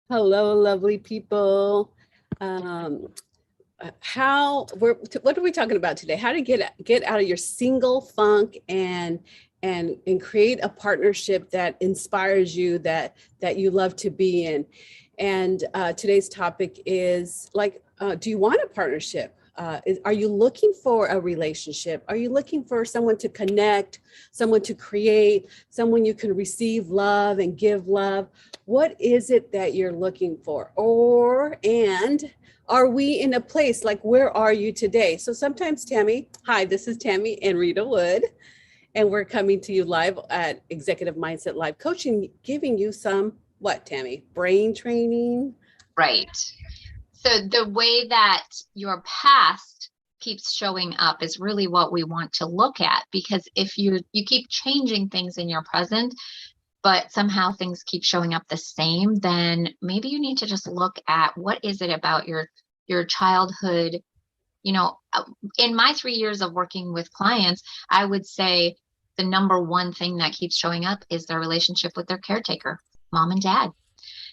Hello, lovely people. Um, what are we talking about today? How to get out of your single funk and create a partnership that inspires you, that you love to be in. And today's topic is like, do you want a partnership? Are you looking for a relationship? Are you looking for someone to connect, someone to create, someone you can receive love and give love? What is it that you're looking for? And are we in a place like, where are you today? So sometimes Tammy, hi, this is Tammy and Rita Wood, and we're coming to you live at Executive Mindset Live Coaching, giving you some, what, Tammy? Brain training? Right. So the way that your past keeps showing up is really what we want to look at, because if you keep changing things in your present, but somehow things keep showing up the same, then maybe you need to just look at what is it about your childhood. In my 3 years of working with clients, I would say the number one thing that keeps showing up is their relationship with their caretaker, mom and dad.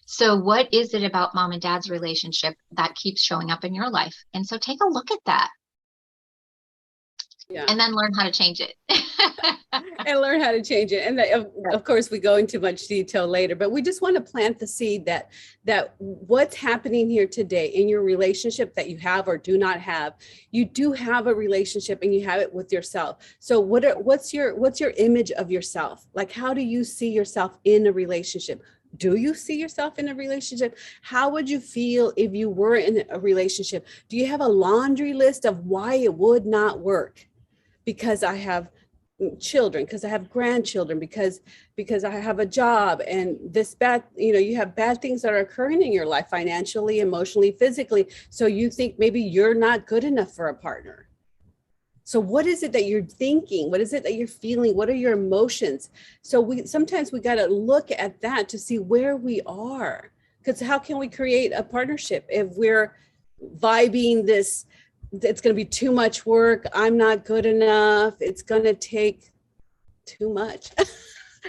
So what is it about mom and dad's relationship that keeps showing up in your life? And so take a look at that. Yeah. And then learn how to change it. And learn how to change it. And of course, we go into much detail later, but we just want to plant the seed that what's happening here today in your relationship that you have or do not have, you do have a relationship and you have it with yourself. So what's your image of yourself? Like, how do you see yourself in a relationship? Do you see yourself in a relationship? How would you feel if you were in a relationship? Do you have a laundry list of why it would not work? Because I have children, because I have grandchildren, because I have a job, and this bad, you have bad things that are occurring in your life, financially, emotionally, physically. So you think maybe you're not good enough for a partner. So what is it that you're thinking? What is it that you're feeling? What are your emotions? So sometimes we got to look at that to see where we are. Because how can we create a partnership if we're vibing this? It's going to be too much work. I'm not good enough. It's going to take too much.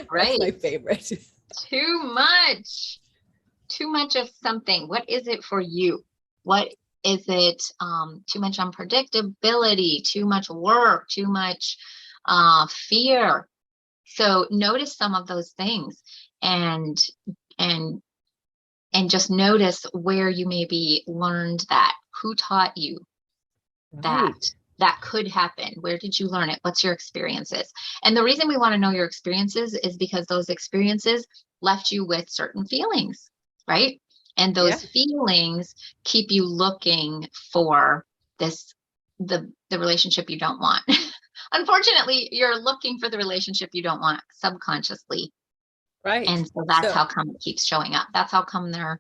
Right. That's my favorite. Too much of something. What is it for you? What is it? Too much unpredictability, too much work, too much fear. So notice some of those things and just notice where you maybe learned that. Who taught you that could happen? Where did you learn it? What's your experiences? And the reason we want to know your experiences is because those experiences left you with certain feelings, right? And those feelings keep you looking for the relationship you don't want. Unfortunately, you're looking for the relationship you don't want subconsciously. Right. And so that's how come it keeps showing up. That's how come they're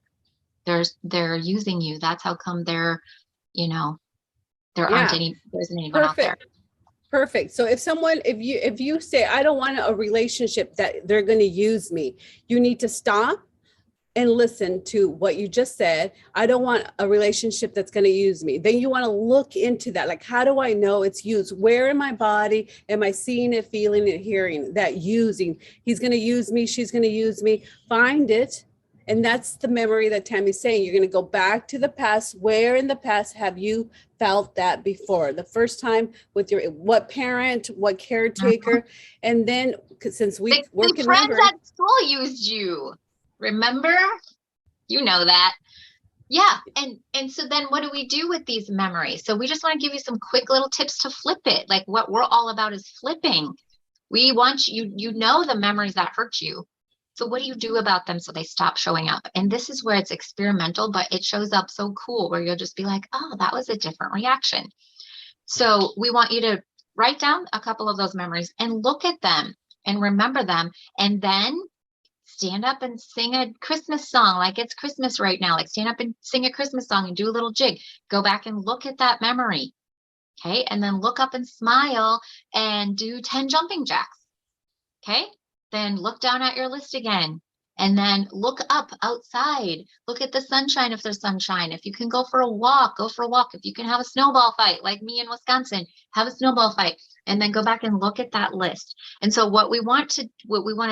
using you. That's how come there isn't anyone out there. Perfect. So if you say, I don't want a relationship that they're going to use me, you need to stop and listen to what you just said. I don't want a relationship that's going to use me. Then you want to look into that. Like, how do I know it's used? Where in my body am I seeing it, feeling it, hearing that using? He's going to use me. She's going to use me. Find it. And that's the memory that Tammy's saying. You're going to go back to the past. Where in the past have you felt that before? The first time with what parent, what caretaker? And then, since we work in friends at school used you. Remember? You know that. Yeah. And so then what do we do with these memories? So we just want to give you some quick little tips to flip it. Like, what we're all about is flipping. We want you the memories that hurt you. So what do you do about them so they stop showing up? And this is where it's experimental, but it shows up so cool, where you'll just be like, oh, that was a different reaction. So we want you to write down a couple of those memories and look at them and remember them. And then stand up and sing a Christmas song. Like, it's Christmas right now. Like, stand up and sing a Christmas song and do a little jig. Go back and look at that memory. Okay. And then look up and smile and do 10 jumping jacks. Okay. Then look down at your list again, and then look up outside. Look at the sunshine if there's sunshine. If you can go for a walk, go for a walk. If you can have a snowball fight, like me in Wisconsin, have a snowball fight, and then go back and look at that list. And so what we want to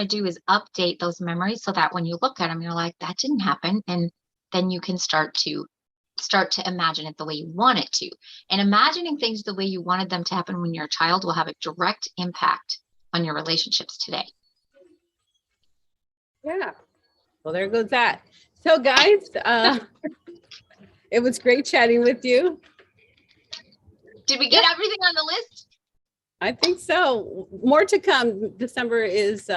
do is update those memories so that when you look at them, you're like, that didn't happen. And then you can start to imagine it the way you want it to. And imagining things the way you wanted them to happen when you're a child will have a direct impact on your relationships today. Yeah. Well, there goes that. So guys, it was great chatting with you. Did we get everything on the list? I think so. More to come. December is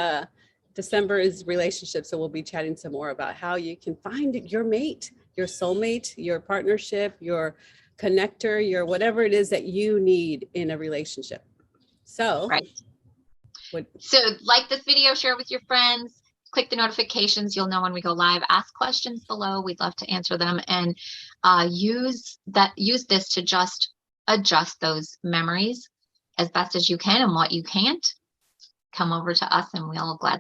relationship. So we'll be chatting some more about how you can find your mate, your soulmate, your partnership, your connector, your whatever it is that you need in a relationship. So, right. So like this video, share with your friends, click the notifications. You'll know when we go live. Ask questions below. We'd love to answer them, and use this to just adjust those memories as best as you can, and what you can't, come over to us and we'll gladly